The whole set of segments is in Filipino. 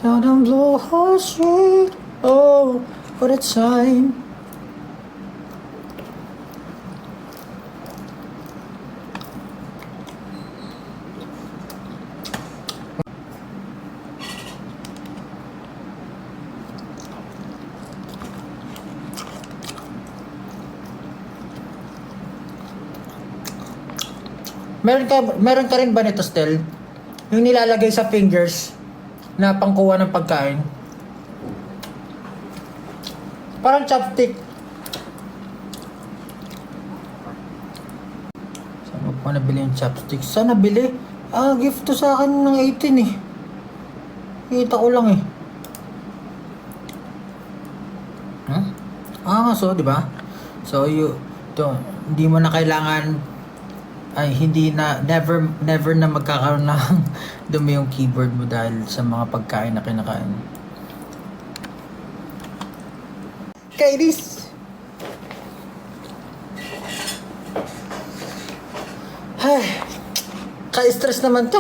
Down and blow her street. Oh, what a time. Meron ka rin ba nito, Stel? Yung nilalagay sa fingers na pangkuha ng pagkain. Parang chopstick. Saan mo pa nabili yung chopstick? Saan nabili? Gift to sa akin ng 18 eh. Kita ko lang eh. So, di ba? So, hindi mo na kailangan never na magkakaroon ng dumi yung keyboard mo dahil sa mga pagkain na kinakain. Kairis! Ay, ka-stress naman to.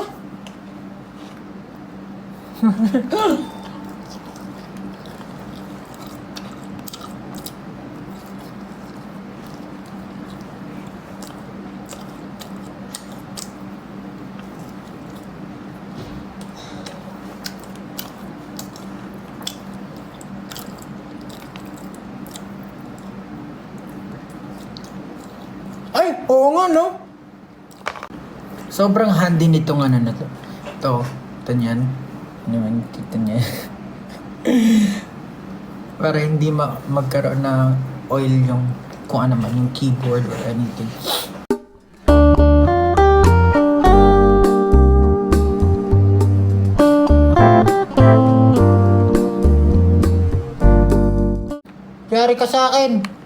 Ay, oo nga, no? Sobrang handy nitong ano na to. Ito niyan. Ano man, kita niya. Para hindi magkaroon ng oil yung kung ano man, yung keyboard or anything. Yari ka sa akin.